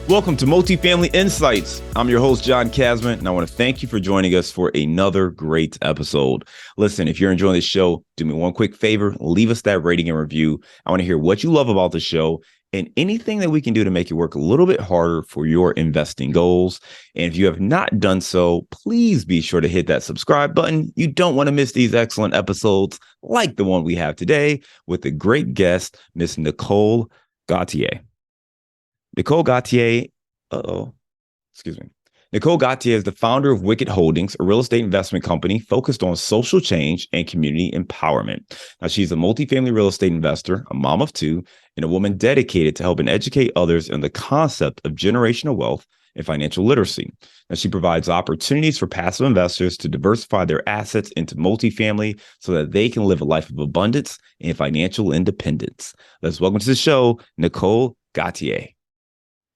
Welcome to Multifamily Insights. I'm your host, John Casman, and I want to thank you for joining us for another great episode. Listen, if you're enjoying this show, do me one quick favor, leave us that rating and review. I want to hear what you love about the show and anything that we can do to make it work a little bit harder for your investing goals. And if you have not done so, please be sure to hit that subscribe button. You don't want to miss these excellent episodes like the one we have today with the great guest, Miss Nicole Gauthier. Nicole Gauthier, Nicole Gauthier is the founder of Wicked Holdings, a real estate investment company focused on social change and community empowerment. Now, she's a multifamily real estate investor, a mom of two, and a woman dedicated to helping educate others on the concept of generational wealth and financial literacy. Now, she provides opportunities for passive investors to diversify their assets into multifamily so that they can live a life of abundance and financial independence. Let's welcome to the show, Nicole Gauthier.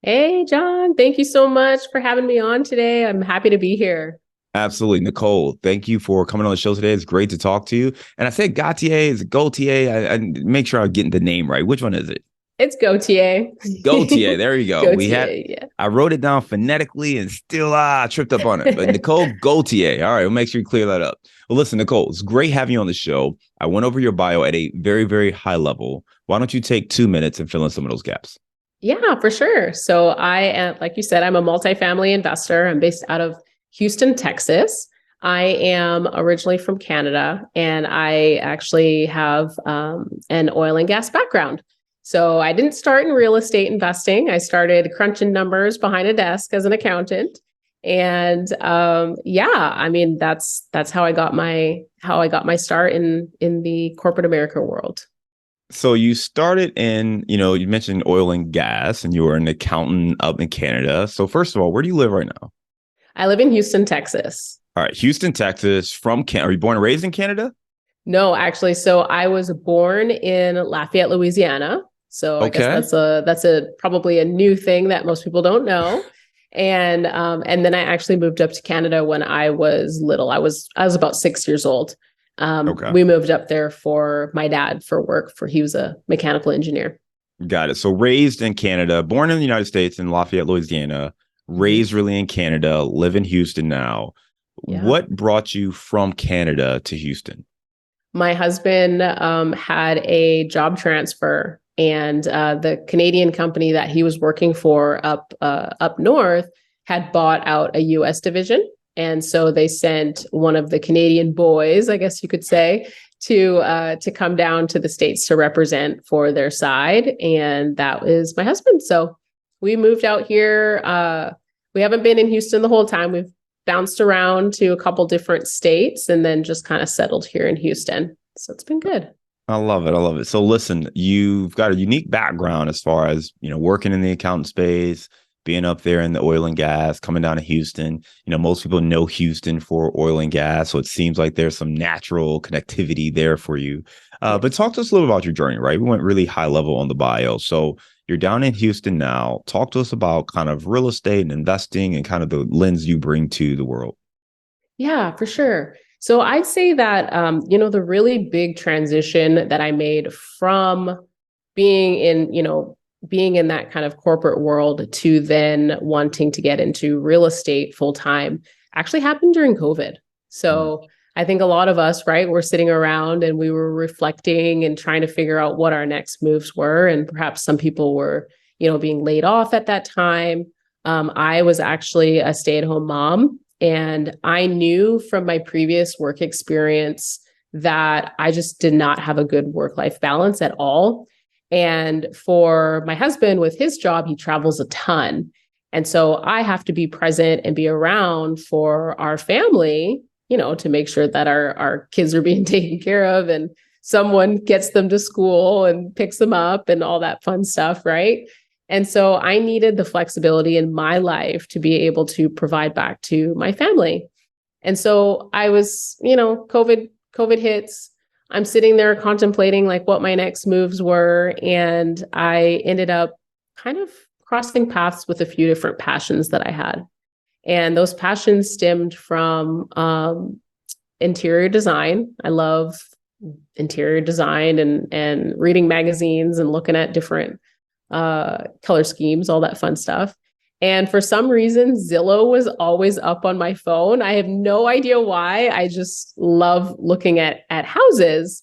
Hey, John, thank you so much for having me on today. I'm happy to be here. Absolutely. Nicole, thank you for coming on the show today. It's great to talk to you. And I said Gauthier, is it Gauthier? I make sure I'm getting the name right. Which one is it? It's Gauthier. Gauthier. There you go. Gauthier, yeah. I wrote it down phonetically and still tripped up on it. But Nicole Gauthier. All right, we'll make sure you clear that up. Well, listen, Nicole, it's great having you on the show. I went over your bio at a very, very high level. Why don't you take 2 minutes and fill in some of those gaps? Yeah, for sure. So I am, like you said, I'm a multifamily investor. I'm based out of Houston, Texas. I am originally from Canada, and I actually have an oil and gas background. So I didn't start in real estate investing. I started crunching numbers behind a desk as an accountant. And I mean, that's how I got my start in the corporate America world. So you started in, you mentioned oil and gas, and you were an accountant up in Canada. So first of all, where do you live right now? I live in Houston, Texas. All right, Houston, Texas. From Canada. Are you born and raised in Canada? No, actually. So I was born in Lafayette, Louisiana. So I guess that's probably a new thing that most people don't know. And then I actually moved up to Canada when I was little. I was about 6 years old. We moved up there for my dad for work. He was a mechanical engineer. Got it. So raised in Canada, born in the United States in Lafayette, Louisiana, raised really in Canada, live in Houston now. Yeah. What brought you from Canada to Houston? My husband had a job transfer, and the Canadian company that he was working for up north had bought out a U.S. division. And so they sent one of the Canadian boys, I guess you could say, to come down to the States to represent for their side. And that was my husband. So we moved out here. We haven't been in Houston the whole time. We've bounced around to a couple different states and then just kind of settled here in Houston. So it's been good. I love it. I love it. So listen, you've got a unique background as far as, working in the accountant space, being up there in the oil and gas, coming down to Houston. Most people know Houston for oil and gas. So it seems like there's some natural connectivity there for you. But talk to us a little about your journey, right? We went really high level on the bio. So you're down in Houston now. Talk to us about kind of real estate and investing and kind of the lens you bring to the world. Yeah, for sure. So I'd say that, the really big transition that I made from being in that kind of corporate world to then wanting to get into real estate full time actually happened during COVID. So I think a lot of us, right, were sitting around and we were reflecting and trying to figure out what our next moves were. And perhaps some people were, being laid off at that time. I was actually a stay-at-home mom, and I knew from my previous work experience that I just did not have a good work-life balance at all. And for my husband with his job, he travels a ton. And so I have to be present and be around for our family, to make sure that our kids are being taken care of and someone gets them to school and picks them up and all that fun stuff, right? And so I needed the flexibility in my life to be able to provide back to my family. And so I was, COVID hits. I'm sitting there contemplating like what my next moves were. And I ended up kind of crossing paths with a few different passions that I had. And those passions stemmed from interior design. I love interior design and reading magazines and looking at different color schemes, all that fun stuff. And for some reason, Zillow was always up on my phone. I have no idea why. I just love looking at houses.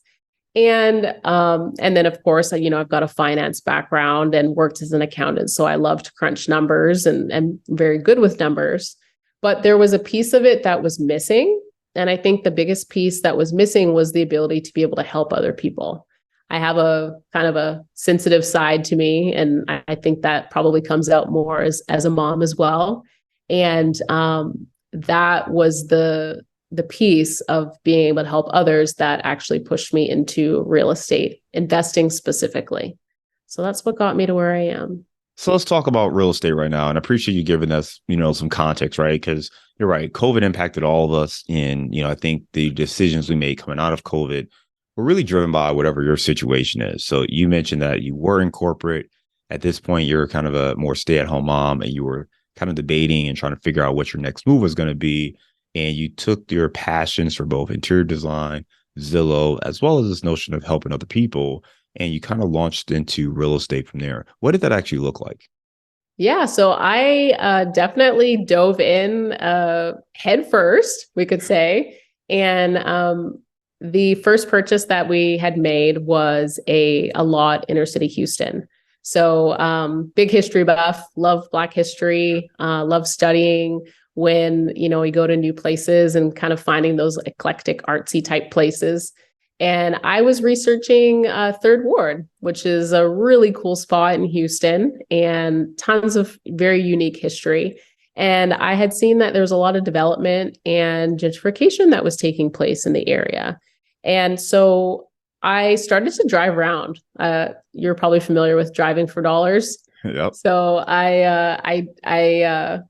And then of course, I've got a finance background and worked as an accountant. So I love to crunch numbers and very good with numbers. But there was a piece of it that was missing. And I think the biggest piece that was missing was the ability to be able to help other people. I have a kind of a sensitive side to me, and I think that probably comes out more as a mom as well. And that was the piece of being able to help others that actually pushed me into real estate investing specifically. So that's what got me to where I am. So let's talk about real estate right now. And I appreciate you giving us, some context, right? Because you're right. COVID impacted all of us. And, I think the decisions we made coming out of COVID were really driven by whatever your situation is. So you mentioned that you were in corporate. At this point, you're kind of a more stay-at-home mom, and you were kind of debating and trying to figure out what your next move was going to be. And you took your passions for both interior design, Zillow, as well as this notion of helping other people, and you kind of launched into real estate from there. What did that actually look like? Yeah, so I definitely dove in head first, we could say. And the first purchase that we had made was a lot inner city Houston. So big history buff, love Black history, love studying when, you go to new places and kind of finding those eclectic artsy type places. And I was researching Third Ward, which is a really cool spot in Houston and tons of very unique history. And I had seen that there was a lot of development and gentrification that was taking place in the area. And so I started to drive around. You're probably familiar with driving for dollars. Yep. So I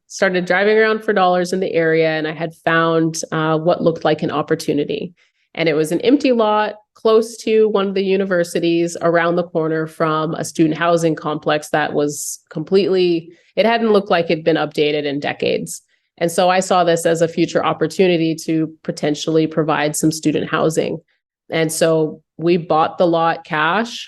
started driving around for dollars in the area, and I had found what looked like an opportunity. And it was an empty lot close to one of the universities around the corner from a student housing complex that was it hadn't looked like it'd been updated in decades. And so I saw this as a future opportunity to potentially provide some student housing. And so we bought the lot cash.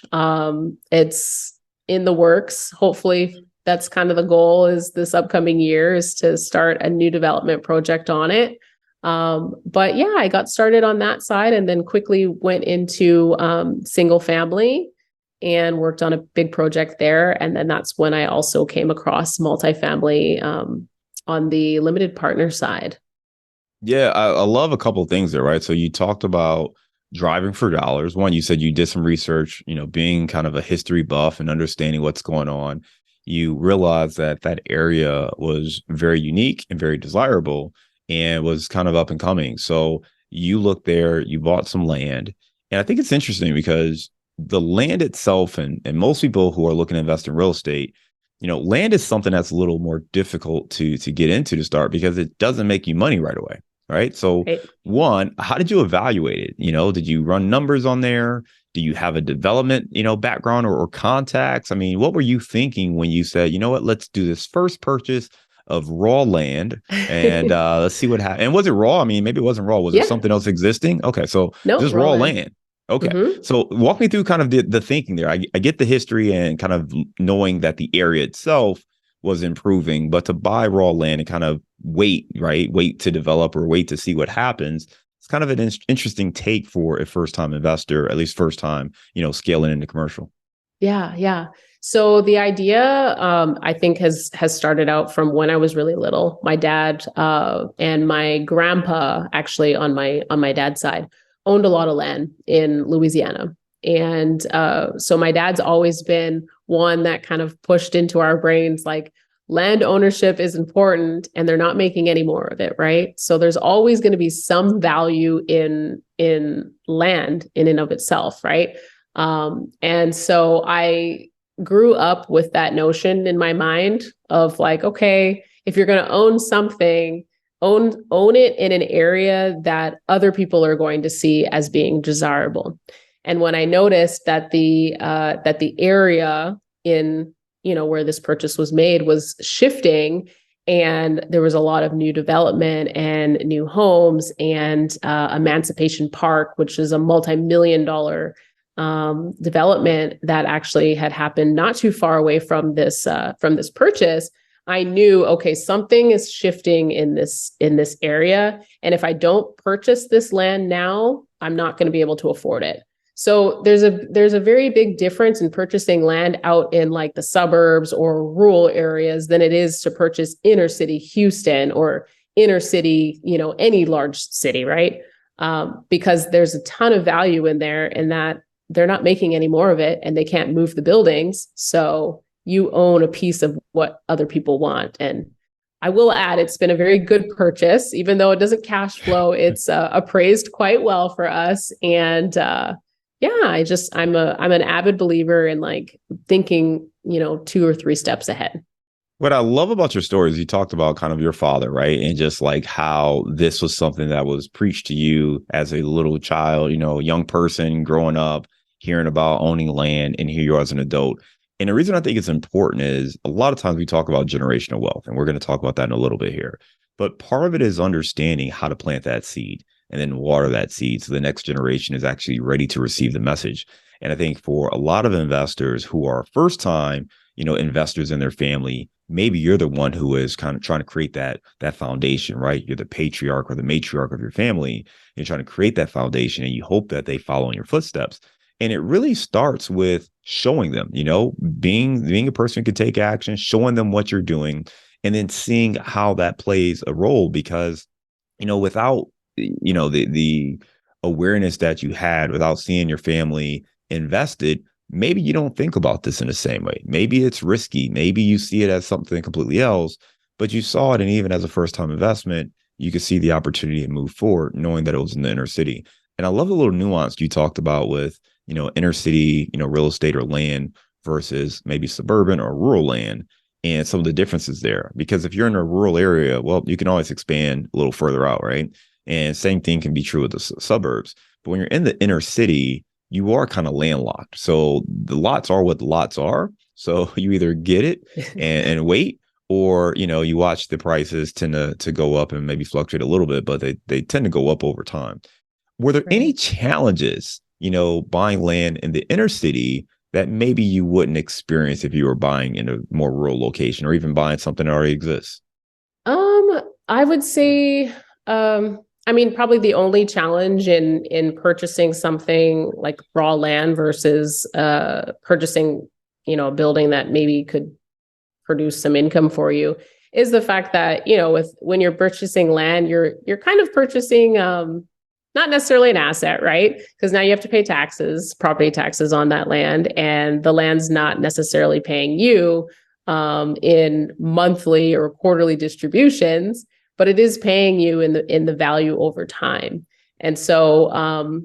It's in the works. Hopefully that's kind of the goal is this upcoming year is to start a new development project on it. But yeah, I got started on that side and then quickly went into single family and worked on a big project there. And then that's when I also came across multifamily on the limited partner side. Yeah, I love a couple of things there, right? So you talked about driving for dollars. One, you said you did some research, being kind of a history buff and understanding what's going on. You realized that that area was very unique and very desirable and was kind of up and coming. So you looked there, you bought some land. And I think it's interesting because the land itself, and most people who are looking to invest in real estate, land is something that's a little more difficult to get into to start because it doesn't make you money right away. Right. So one, how did you evaluate it? Did you run numbers on there? Do you have a development, background or contacts? I mean, what were you thinking when you said, what, let's do this first purchase of raw land and let's see what happens. And was it raw? I mean, maybe it wasn't raw. Was there something else existing? Okay. So just raw land. Okay. Mm-hmm. So walk me through kind of the thinking there. I get the history and kind of knowing that the area itself was improving, but to buy raw land and kind of wait to develop or wait to see what happens. It's kind of an interesting take for a first-time investor, at least first time, scaling into commercial. Yeah. Yeah. So the idea, I think has started out from when I was really little. My dad and my grandpa, actually on my dad's side, owned a lot of land in Louisiana. And so my dad's always been one that kind of pushed into our brains, like land ownership is important and they're not making any more of it, right? So there's always going to be some value in land in and of itself, right? And so I grew up with that notion in my mind of like, okay, if you're going to own something, own it in an area that other people are going to see as being desirable. And when I noticed that the area in, where this purchase was made was shifting, and there was a lot of new development and new homes and Emancipation Park, which is a multi-million-dollar development that actually had happened not too far away from this purchase, I knew, okay, something is shifting in this area. And if I don't purchase this land now, I'm not going to be able to afford it. So there's a very big difference in purchasing land out in like the suburbs or rural areas than it is to purchase inner city Houston or inner city, any large city, right? Because there's a ton of value in there, and that they're not making any more of it, and they can't move the buildings. So you own a piece of what other people want. And I will add, it's been a very good purchase, even though it doesn't cash flow. It's appraised quite well for us, and yeah, I'm an avid believer in like thinking, 2 or 3 steps ahead. What I love about your story is you talked about kind of your father, right? And just like how this was something that was preached to you as a little child, young person growing up, hearing about owning land, and here you are as an adult. And the reason I think it's important is a lot of times we talk about generational wealth, and we're going to talk about that in a little bit here. But part of it is understanding how to plant that seed and then water that seed so the next generation is actually ready to receive the message. And I think for a lot of investors who are first time, investors in their family, maybe you're the one who is kind of trying to create that foundation, right? You're the patriarch or the matriarch of your family. You're trying to create that foundation, and you hope that they follow in your footsteps. And it really starts with showing them, being a person who can take action, showing them what you're doing, and then seeing how that plays a role. Because, without, the awareness that you had, without seeing your family invested, maybe you don't think about this in the same way. Maybe it's risky. Maybe you see it as something completely else, but you saw it. And even as a first time investment, you could see the opportunity to move forward, knowing that it was in the inner city. And I love the little nuance you talked about with, inner city, real estate or land versus maybe suburban or rural land, and some of the differences there. Because if you're in a rural area, well, you can always expand a little further out, right? And same thing can be true with the suburbs. But when you're in the inner city, you are kind of landlocked. So the lots are what the lots are. So you either get it and wait, or, you watch the prices tend to go up and maybe fluctuate a little bit, but they tend to go up over time. Were there any challenges, buying land in the inner city that maybe you wouldn't experience if you were buying in a more rural location, or even buying something that already exists? I would say, probably the only challenge in purchasing something like raw land versus purchasing, a building that maybe could produce some income for you is the fact that, when you're purchasing land, you're kind of purchasing not necessarily an asset, right? Because now you have to pay taxes, property taxes on that land, and the land's not necessarily paying you in monthly or quarterly distributions, but it is paying you in the value over time. And so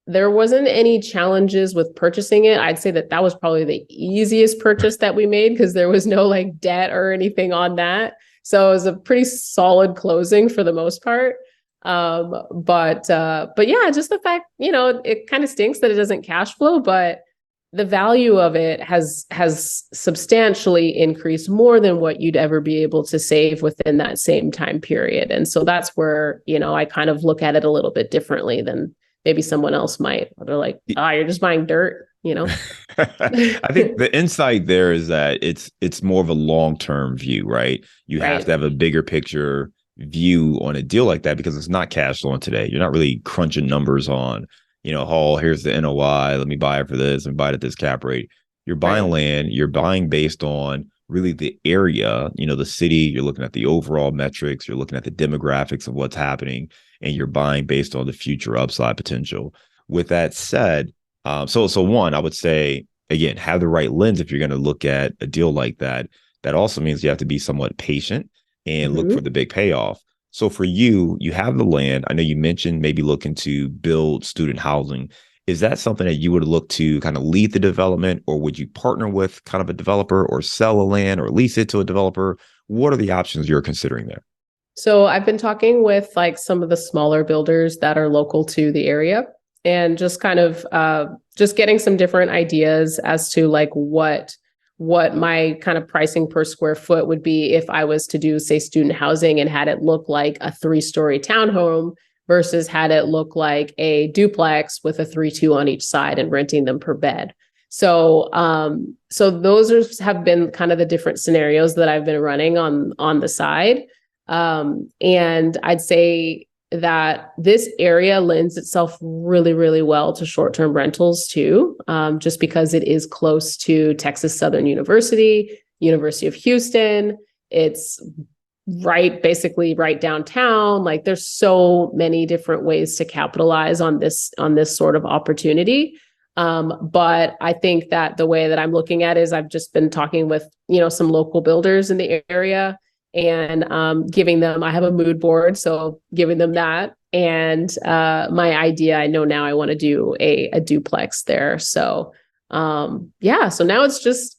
there wasn't any challenges with purchasing it. I'd say that was probably the easiest purchase that we made, because there was no like debt or anything on that. So it was a pretty solid closing for the most part. But yeah, just the fact, it kind of stinks that it doesn't cash flow, but the value of it has substantially increased, more than what you'd ever be able to save within that same time period. And so that's where, I kind of look at it a little bit differently than maybe someone else might. They're like, you're just buying dirt, I think the insight there is that it's more of a long-term view, right? You have to have a bigger picture view on a deal like that, because it's not cash flowing today. You're not really crunching numbers on, oh, here's the NOI, let me buy it for this and buy it at this cap rate. You're buying land, you're buying based on really the area, the city, you're looking at the overall metrics, you're looking at the demographics of what's happening, and you're buying based on the future upside potential. With that said, so one, I would say, again, have the right lens if you're going to look at a deal like that. That also means you have to be somewhat patient and look for the big payoff. So for you, you have the land. I know you mentioned maybe looking to build student housing. Is that something that you would look to kind of lead the development, or would you partner with kind of a developer, or sell a land or lease it to a developer? What are the options you're considering there? So I've been talking with like some of the smaller builders that are local to the area, and just kind of just getting some different ideas as to like what my kind of pricing per square foot would be if I was to do, say, student housing, and had it look like a 3-story townhome versus had it look like a duplex with a 3-2 on each side and renting them per bed. So those have been kind of the different scenarios that I've been running on the side. And I'd say that this area lends itself really, really well to short-term rentals too, just because it is close to Texas Southern University, University of Houston. It's basically right downtown. Like there's so many different ways to capitalize on this sort of opportunity. But I think that the way that I'm looking at it is I've just been talking with, some local builders in the area and giving them, I have a mood board, so giving them that. And my idea, I know now I want to do a duplex there. So so now it's just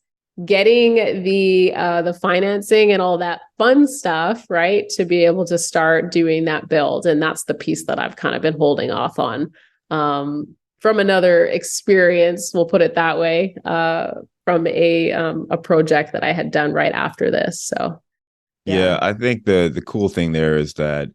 getting the financing and all that fun stuff, right, to be able to start doing that build. And that's the piece that I've kind of been holding off on from another experience, we'll put it that way, from a project that I had done right after this. So yeah, I think the cool thing there is that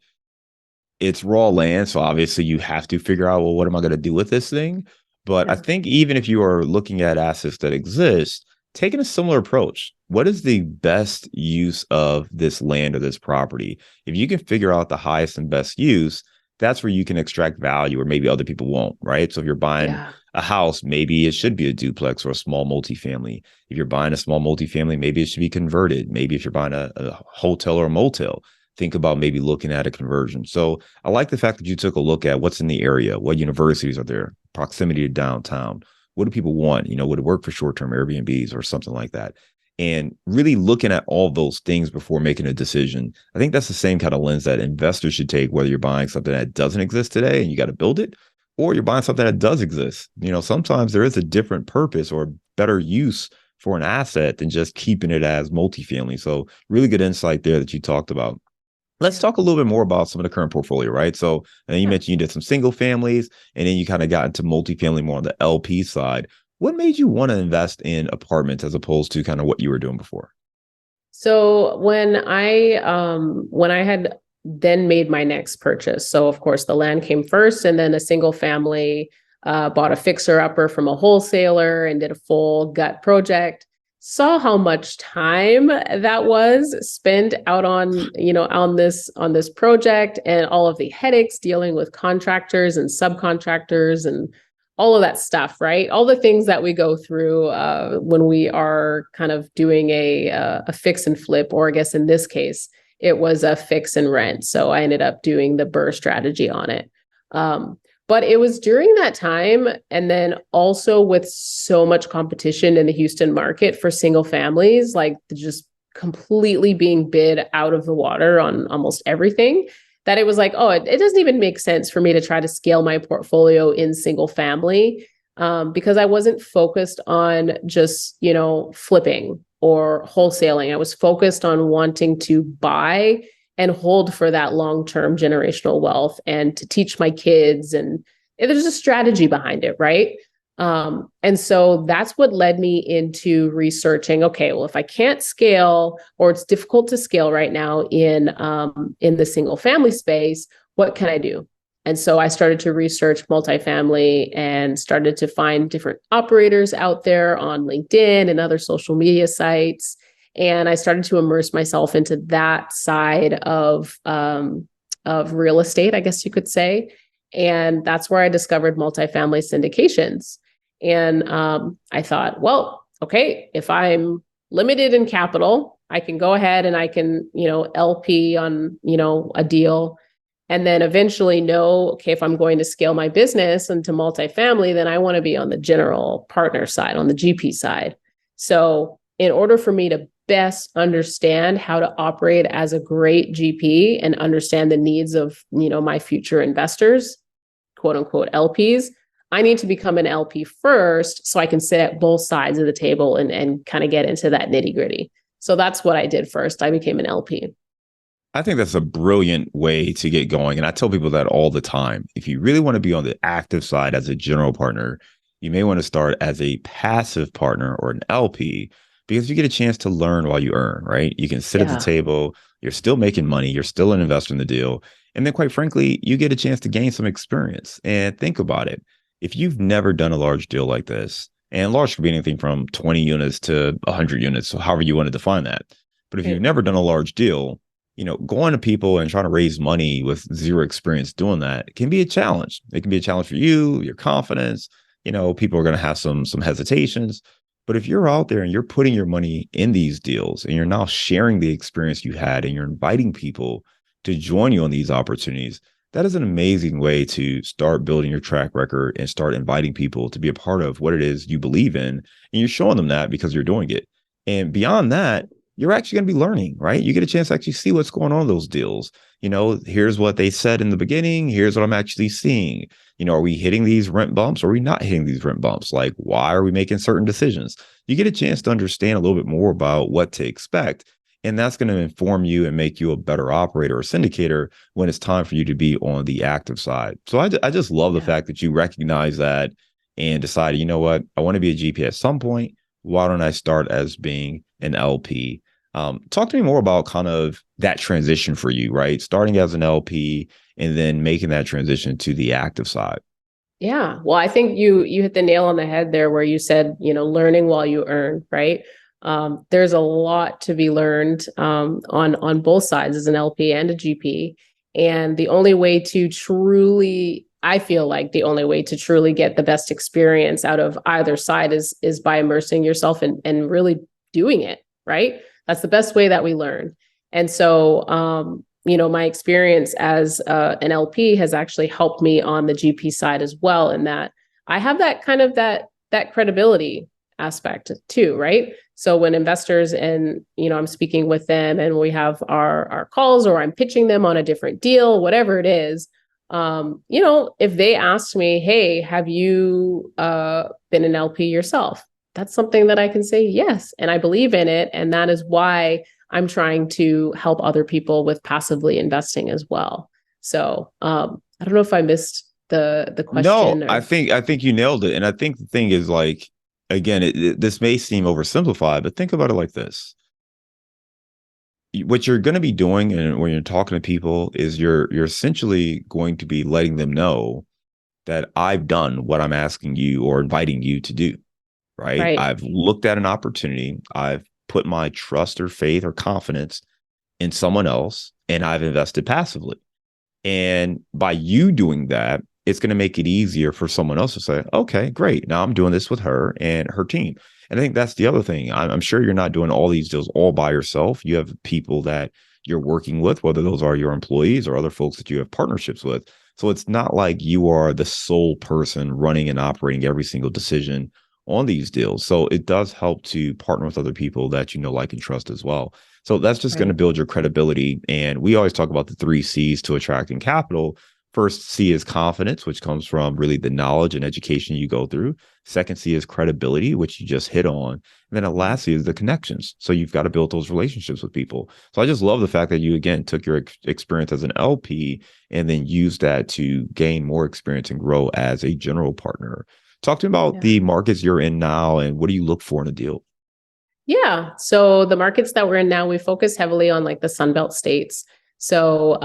it's raw land. So obviously you have to figure out, well, what am I going to do with this thing? But I think even if you are looking at assets that exist, taking a similar approach, what is the best use of this land or this property? If you can figure out the highest and best use, that's where you can extract value, or maybe other people won't, right? So if you're buying a house, maybe it should be a duplex or a small multifamily. If you're buying a small multifamily, maybe it should be converted. Maybe if you're buying a hotel or a motel, think about maybe looking at a conversion. So I like the fact that you took a look at what's in the area, what universities are there, proximity to downtown, what do people want? Would it work for short-term Airbnbs or something like that? And really looking at all those things before making a decision. I think that's the same kind of lens that investors should take, whether you're buying something that doesn't exist today and you got to build it, or you're buying something that does exist. Sometimes there is a different purpose or better use for an asset than just keeping it as multifamily. So really good insight there that you talked about. Let's talk a little bit more about some of the current portfolio, right? So, and then you mentioned you did some single families, and then you kind of got into multifamily more on the LP side. What made you want to invest in apartments as opposed to kind of what you were doing before? So when I had then made my next purchase, so of course the land came first, and then a single family, bought a fixer upper from a wholesaler and did a full gut project. Saw how much time that was spent out on this project, and all of the headaches dealing with contractors and subcontractors and all of that stuff, right? All the things that we go through when we are kind of doing a fix and flip, or I guess in this case, it was a fix and rent. So I ended up doing the BRRRR strategy on it. But it was during that time, and then also with so much competition in the Houston market for single families, like just completely being bid out of the water on almost everything, that it was like, oh, it doesn't even make sense for me to try to scale my portfolio in single family, because I wasn't focused on just, flipping or wholesaling. I was focused on wanting to buy and hold for that long-term generational wealth and to teach my kids. And there's a strategy behind it, right? And so that's what led me into researching, okay, well, if I can't scale, or it's difficult to scale right now in the single family space, what can I do? And so I started to research multifamily and started to find different operators out there on LinkedIn and other social media sites. And I started to immerse myself into that side of real estate, I guess you could say. And that's where I discovered multifamily syndications. And I thought, well, okay, if I'm limited in capital, I can go ahead and I can, LP on, a deal. And then eventually know, okay, if I'm going to scale my business into multifamily, then I want to be on the general partner side, on the GP side. So in order for me to best understand how to operate as a great GP and understand the needs of, my future investors, quote unquote LPs, I need to become an LP first so I can sit at both sides of the table and kind of get into that nitty gritty. So that's what I did first. I became an LP. I think that's a brilliant way to get going. And I tell people that all the time. If you really want to be on the active side as a general partner, you may want to start as a passive partner or an LP, because you get a chance to learn while you earn, right? You can sit at the table, you're still making money, you're still an investor in the deal. And then quite frankly, you get a chance to gain some experience. And think about it. If you've never done a large deal like this, And large could be anything from 20 units to 100 units, so however you want to define that. But if you've Right. never done a large deal, going to people and trying to raise money with zero experience doing that can be a challenge. It can be a challenge for you, your confidence. People are going to have some hesitations. But if you're out there and you're putting your money in these deals and you're now sharing the experience you had and you're inviting people to join you on these opportunities, that is an amazing way to start building your track record and start inviting people to be a part of what it is you believe in. And you're showing them that because you're doing it. And beyond that, you're actually going to be learning, right? You get a chance to actually see what's going on in those deals. Here's what they said in the beginning. Here's what I'm actually seeing. Are we hitting these rent bumps or are we not hitting these rent bumps? Like, why are we making certain decisions? You get a chance to understand a little bit more about what to expect. And that's going to inform you and make you a better operator or syndicator when it's time for you to be on the active side. So I just love the Yeah. fact that you recognize that and decided, you know what, I want to be a GP at some point. Why don't I start as being an LP? Talk to me more about kind of that transition for you, right? Starting as an LP and then making that transition to the active side. Yeah. Well, I think you hit the nail on the head there where you said, learning while you earn, right? There's a lot to be learned on both sides as an LP and a GP. And the only way to truly, I feel like the only way to truly get the best experience out of either side is by immersing yourself and really doing it, right? That's the best way that we learn. And so my experience as an LP has actually helped me on the GP side as well, in that I have that kind of that credibility aspect too, right? So when investors and I'm speaking with them and we have our calls or I'm pitching them on a different deal, whatever it is, if they ask me, hey, have you been an LP yourself? That's something that I can say yes, and I believe in it, and that is why I'm trying to help other people with passively investing as well. So I don't know if I missed the No, question I or think you nailed it. And I think the thing is like, again, this may seem oversimplified, but think about it like this. What you're going to be doing and when you're talking to people is you're essentially going to be letting them know that I've done what I'm asking you or inviting you to do, right? right, I've looked at an opportunity. I've put my trust or faith or confidence in someone else and I've invested passively. And by you doing that, it's going to make it easier for someone else to say, okay, great. Now I'm doing this with her and her team. And I think that's the other thing. I'm sure you're not doing all these deals all by yourself. You have people that you're working with, whether those are your employees or other folks that you have partnerships with. So it's not like you are the sole person running and operating every single decision on these deals. So it does help to partner with other people that you know, like, and trust as well. So that's just going to right, build your credibility. And we always talk about the three C's to attracting capital. First C is confidence, which comes from really the knowledge and education you go through. Second C is credibility, which you just hit on. And then the last C is the connections. So you've got to build those relationships with people. So I just love the fact that you, again, took your experience as an LP and then used that to gain more experience and grow as a general partner. Talk to me about yeah. the markets you're in now and what do you look for in a deal? Yeah. So the markets that we're in now, we focus heavily on like the Sunbelt states. So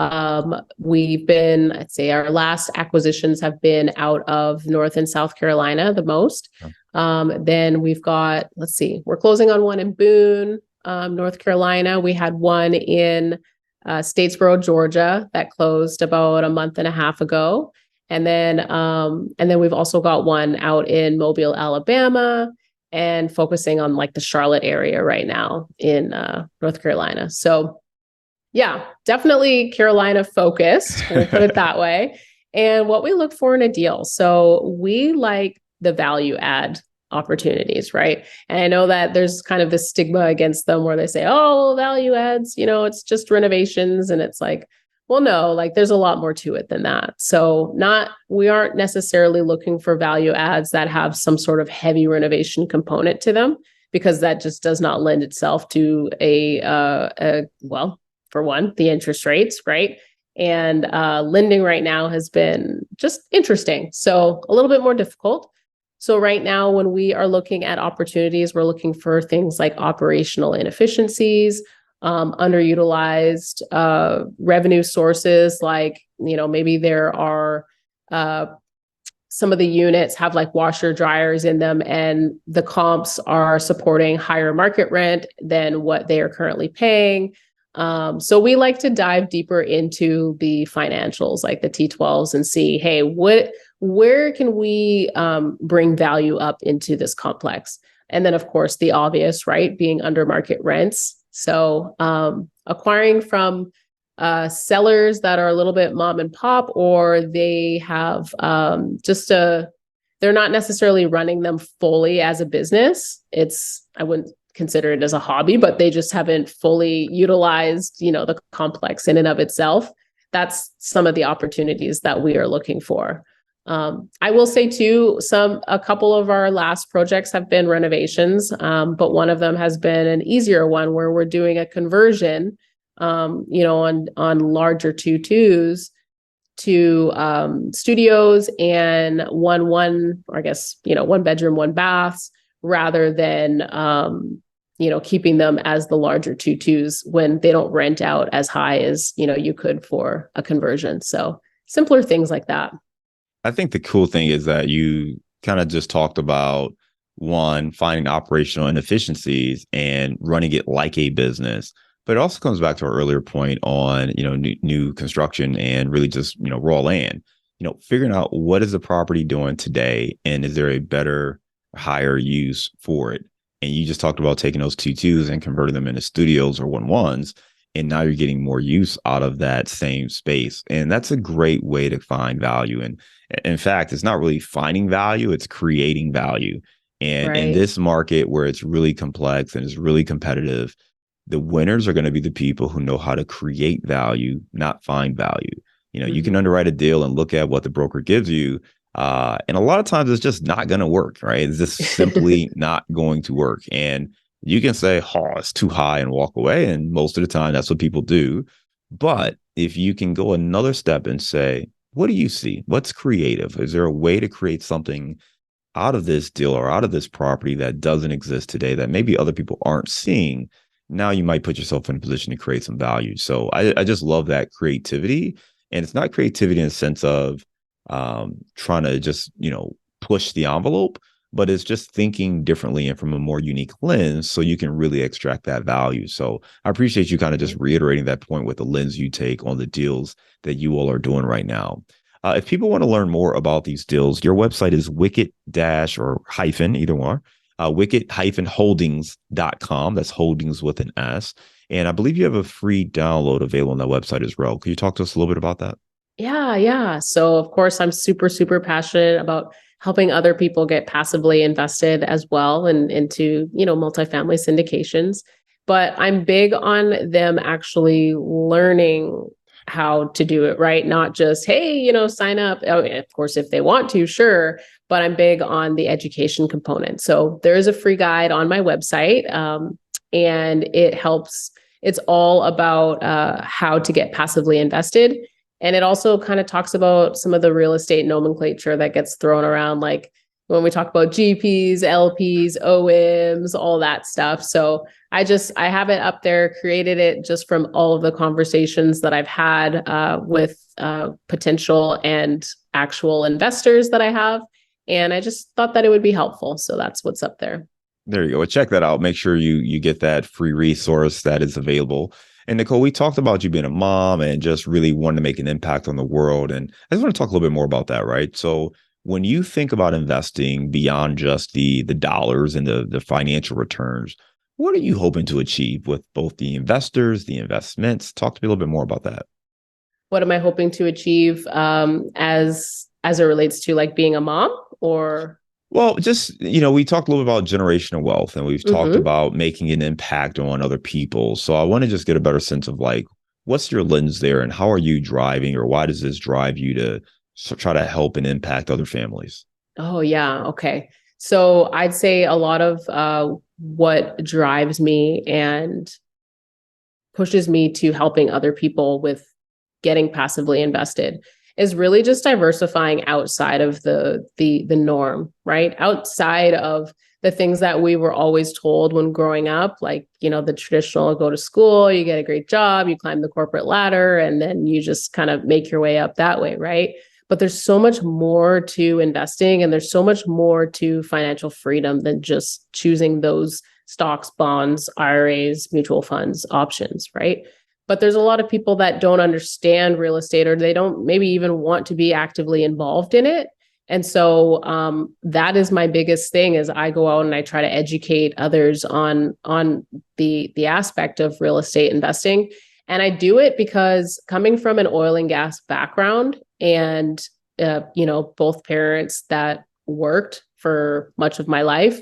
we've been, I'd say our last acquisitions have been out of North and South Carolina the most. Then we've got, let's see, we're closing on one in Boone, North Carolina. We had one in Statesboro, Georgia that closed about a month and a half ago. And then we've also got one out in Mobile, Alabama, and focusing on like the Charlotte area right now in North Carolina. So yeah, definitely Carolina focused. We'll put it that way. And what we look for in a deal. So we like the value add opportunities, right? And I know that there's kind of this stigma against them where they say, oh, well, value adds, it's just renovations. And it's like, well, no, like there's a lot more to it than that. So we aren't necessarily looking for value adds that have some sort of heavy renovation component to them, because that just does not lend itself to well, for one, the interest rates, right? And lending right now has been just interesting. So a little bit more difficult. So right now, when we are looking at opportunities, we're looking for things like operational inefficiencies, underutilized revenue sources, like, maybe there are some of the units have like washer dryers in them, and the comps are supporting higher market rent than what they are currently paying. So we like to dive deeper into the financials, like the T12s, and see, hey, where can we bring value up into this complex? And then, of course, the obvious, right, being under market rents. So acquiring from sellers that are a little bit mom and pop, or they have they're not necessarily running them fully as a business. I wouldn't consider it as a hobby, but they just haven't fully utilized, the complex in and of itself. That's some of the opportunities that we are looking for. I will say too, a couple of our last projects have been renovations, but one of them has been an easier one where we're doing a conversion, on larger 2-2s to studios and one bedroom, one baths, rather than keeping them as the larger 2-2s when they don't rent out as high as you could for a conversion. So simpler things like that. I think the cool thing is that you kind of just talked about one, finding operational inefficiencies and running it like a business. But it also comes back to our earlier point on, new construction and really just, raw land, figuring out what is the property doing today and is there a better, higher use for it? And you just talked about taking those 2-2s and converting them into studios or 1-1s. And now you're getting more use out of that same space. And that's a great way to find value. And in fact, it's not really finding value, it's creating value. And in Right. this market where it's really complex and it's really competitive, the winners are going to be the people who know how to create value, not find value. You can underwrite a deal and look at what the broker gives you. And a lot of times it's just not going to work, right? It's just simply not going to work. And you can say, oh, it's too high and walk away. And most of the time, that's what people do. But if you can go another step and say, what do you see? What's creative? Is there a way to create something out of this deal or out of this property that doesn't exist today that maybe other people aren't seeing? Now you might put yourself in a position to create some value. So I just love that creativity. And it's not creativity in the sense of trying to just, push the envelope, but it's just thinking differently and from a more unique lens so you can really extract that value. So I appreciate you kind of just reiterating that point with the lens you take on the deals that you all are doing right now. If people want to learn more about these deals, your website is wicked dash or hyphen, either one, wicked-holdings.com. That's holdings with an S. And I believe you have a free download available on that website as well. Could you talk to us a little bit about that? Yeah. So of course, I'm super, super passionate about helping other people get passively invested as well and into, multifamily syndications. But I'm big on them actually learning how to do it, right? Not just, hey, sign up. Oh, of course, if they want to, sure. But I'm big on the education component. So there is a free guide on my website, and it helps. It's all about how to get passively invested. And it also kind of talks about some of the real estate nomenclature that gets thrown around, like when we talk about GPs, LPs, OMs, all that stuff. So I have it up there, created it just from all of the conversations that I've had with potential and actual investors that I have. And I just thought that it would be helpful. So that's what's up there. There you go. Well, check that out. Make sure you get that free resource that is available. And Nicole, we talked about you being a mom and just really wanting to make an impact on the world. And I just want to talk a little bit more about that, right? So when you think about investing beyond just the dollars and the financial returns, what are you hoping to achieve with both the investors, the investments? Talk to me a little bit more about that. What am I hoping to achieve as it relates to like being a mom or? Well, just, we talked a little bit about generational wealth and we've talked Mm-hmm. about making an impact on other people. So I want to just get a better sense of like, what's your lens there and how are you driving or why does this drive you to try to help and impact other families? Oh, yeah. Okay. So I'd say a lot of what drives me and pushes me to helping other people with getting passively invested is really just diversifying outside of the norm, right? Outside of the things that we were always told when growing up, like, the traditional go to school, you get a great job, you climb the corporate ladder, and then you just kind of make your way up that way, right? but there's so much more to investing, and there's so much more to financial freedom than just choosing those stocks, bonds, IRAs, mutual funds, options, right? But there's a lot of people that don't understand real estate, or they don't maybe even want to be actively involved in it. And so that is my biggest thing, is I go out and I try to educate others on the aspect of real estate investing. And I do it because, coming from an oil and gas background, and both parents that worked for much of my life,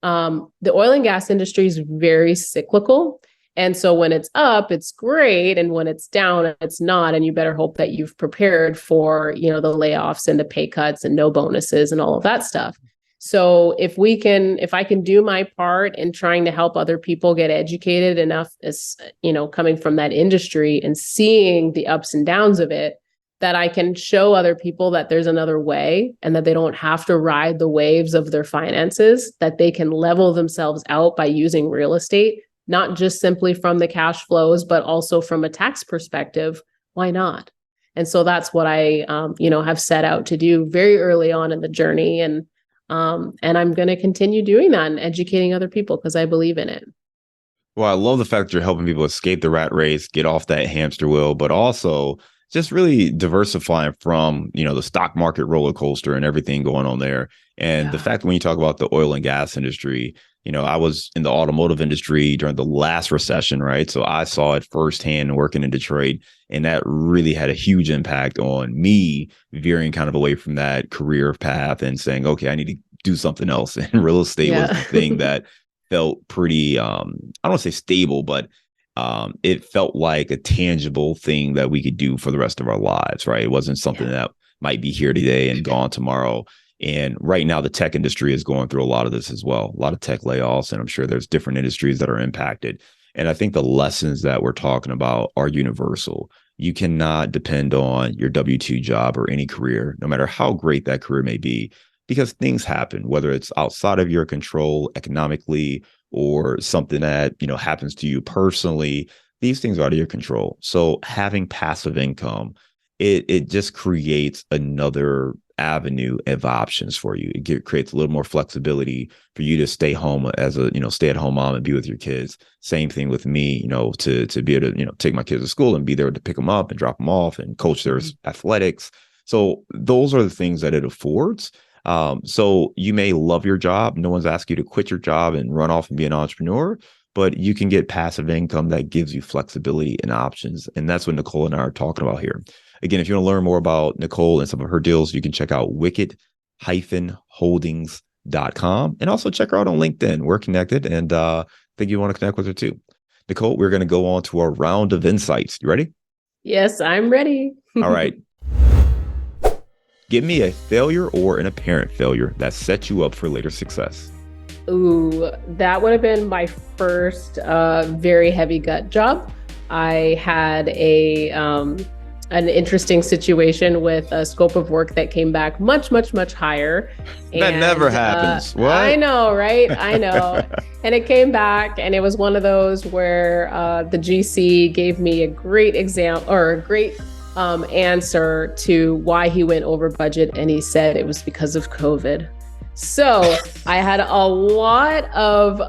the oil and gas industry is very cyclical. And so when it's up, it's great. And when it's down, it's not. And you better hope that you've prepared for, the layoffs and the pay cuts and no bonuses and all of that stuff. So if I can do my part in trying to help other people get educated enough, as, coming from that industry and seeing the ups and downs of it, that I can show other people that there's another way, and that they don't have to ride the waves of their finances, that they can level themselves out by using real estate, not just simply from the cash flows, but also from a tax perspective. Why not? And so that's what I, have set out to do very early on in the journey. And I'm going to continue doing that and educating other people, because I believe in it. Well, I love the fact that you're helping people escape the rat race, get off that hamster wheel, but also just really diversifying from, the stock market roller coaster and everything going on there. And the fact that when you talk about the oil and gas industry, I was in the automotive industry during the last recession, right? So I saw it firsthand working in Detroit, and that really had a huge impact on me veering kind of away from that career path and saying, okay, I need to do something else. And real estate was the thing that felt pretty, I don't want to say stable, but it felt like a tangible thing that we could do for the rest of our lives, right? It wasn't something that might be here today and gone tomorrow. And right now, the tech industry is going through a lot of this as well, a lot of tech layoffs, and I'm sure there's different industries that are impacted. And I think the lessons that we're talking about are universal. You cannot depend on your W-2 job or any career, no matter how great that career may be, because things happen, whether it's outside of your control economically or something that, happens to you personally. These things are out of your control. So having passive income, it just creates another avenue of options for you. It creates a little more flexibility for you to stay home as a, stay-at-home mom and be with your kids. Same thing with me, to be able to, take my kids to school and be there to pick them up and drop them off and coach their athletics. So those are the things that it affords. So you may love your job. No one's asked you to quit your job and run off and be an entrepreneur, but you can get passive income that gives you flexibility and options. And that's what Nicole and I are talking about here. Again, if you want to learn more about Nicole and some of her deals, you can check out wicked-holdings.com, and also check her out on LinkedIn. We're connected, and I think you want to connect with her too. Nicole, we're going to go on to our round of insights. You ready? Yes, I'm ready. All right. Give me a failure or an apparent failure that set you up for later success. Ooh, that would have been my first very heavy gut job. I had an interesting situation with a scope of work that came back much, much, much higher. That never happens. What? I know, right? I know. And it came back, and it was one of those where the GC gave me a great example, or a great answer to why he went over budget. And he said it was because of COVID. So I had a lot of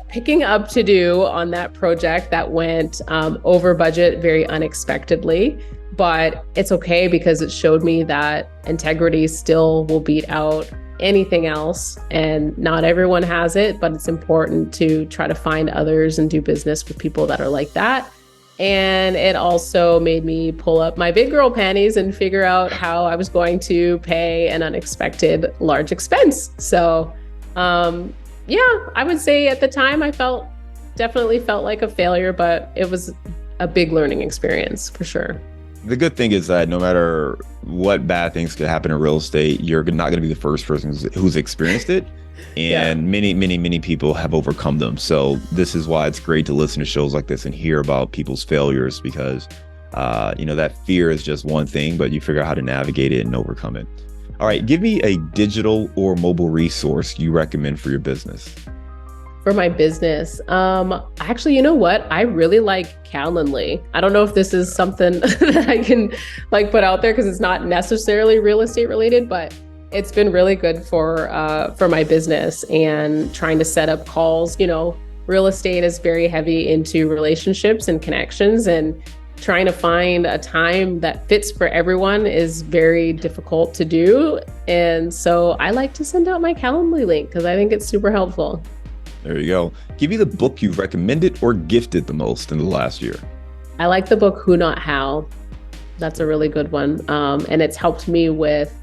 picking up to do on that project that went over budget very unexpectedly. But it's okay, because it showed me that integrity still will beat out anything else. And not everyone has it, but it's important to try to find others and do business with people that are like that. And it also made me pull up my big girl panties and figure out how I was going to pay an unexpected large expense. So, I would say at the time I definitely felt like a failure, but it was a big learning experience for sure. The good thing is that no matter what bad things could happen in real estate, you're not going to be the first person who's experienced it. And many, many, many people have overcome them. So this is why it's great to listen to shows like this and hear about people's failures, because, that fear is just one thing, but you figure out how to navigate it and overcome it. All right. Give me a digital or mobile resource you recommend for your business. For my business, actually, you know what? I really like Calendly. I don't know if this is something that I can like put out there because it's not necessarily real estate related, but it's been really good for my business and trying to set up calls. Real estate is very heavy into relationships and connections, and trying to find a time that fits for everyone is very difficult to do. And so I like to send out my Calendly link because I think it's super helpful. There you go. Give me the book you've recommended or gifted the most in the last year. I like the book Who Not How. That's a really good one. And it's helped me with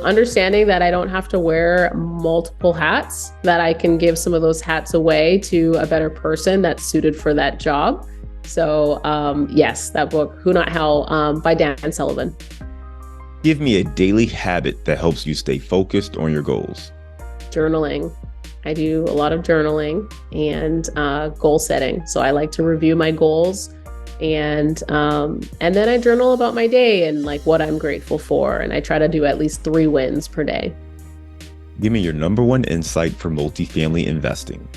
understanding that I don't have to wear multiple hats, that I can give some of those hats away to a better person that's suited for that job. So yes, that book, Who Not How, by Dan Sullivan. Give me a daily habit that helps you stay focused on your goals. Journaling. I do a lot of journaling and goal setting. So I like to review my goals, and then I journal about my day and like what I'm grateful for. And I try to do at least 3 wins per day. Give me your number one insight for multifamily investing.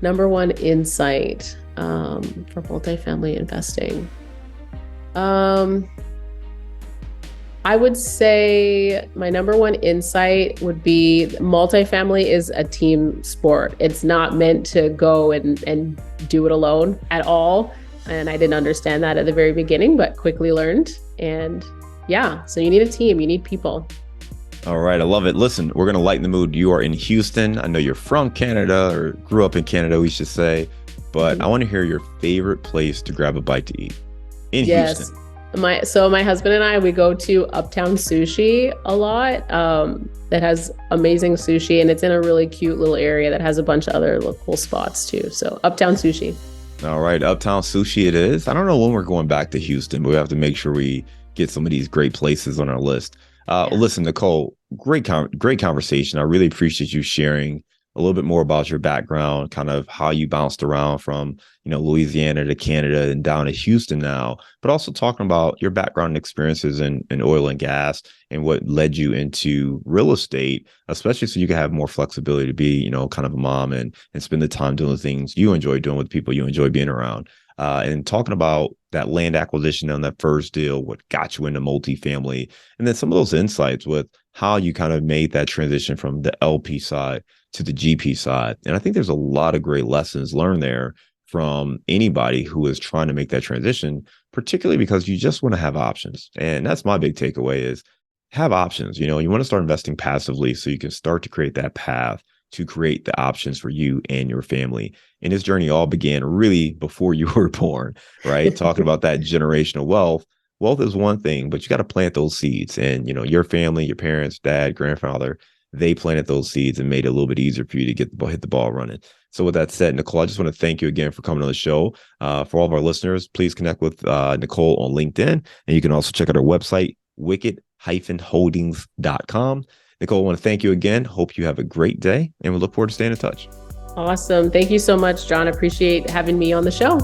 Number one insight for multifamily investing. I would say my number one insight would be multifamily is a team sport. It's not meant to go and do it alone at all. And I didn't understand that at the very beginning, but quickly learned. And yeah, so you need a team, you need people. All right, I love it. Listen, we're going to lighten the mood. You are in Houston. I know you're from Canada, or grew up in Canada, we should say. But I want to hear your favorite place to grab a bite to eat in Houston. My husband and I, we go to Uptown Sushi a lot. That has amazing sushi, and it's in a really cute little area that has a bunch of other cool spots too. So Uptown Sushi. All right, Uptown Sushi it is. I don't know when we're going back to Houston, but we have to make sure we get some of these great places on our list. Listen, Nicole, great conversation. I really appreciate you sharing a little bit more about your background, kind of how you bounced around from, Louisiana to Canada and down to Houston now, but also talking about your background and experiences in oil and gas and what led you into real estate, especially so you can have more flexibility to be, kind of a mom and spend the time doing the things you enjoy doing with people you enjoy being around. And talking about that land acquisition on that first deal, what got you into multifamily, and then some of those insights with how you kind of made that transition from the LP side to the GP side. And I think there's a lot of great lessons learned there from anybody who is trying to make that transition, particularly because you just want to have options. And that's my big takeaway is have options. You want to start investing passively so you can start to create that path to create the options for you and your family. And this journey all began really before you were born, right? Talking about that generational wealth. Wealth is one thing, but you got to plant those seeds. And, your family, your parents, dad, grandfather, they planted those seeds and made it a little bit easier for you to hit the ball running. So with that said, Nicole, I just want to thank you again for coming on the show. For all of our listeners, please connect with Nicole on LinkedIn. And you can also check out our website, wicked-holdings.com. Nicole, I want to thank you again. Hope you have a great day, and we look forward to staying in touch. Awesome. Thank you so much, John. I appreciate having me on the show.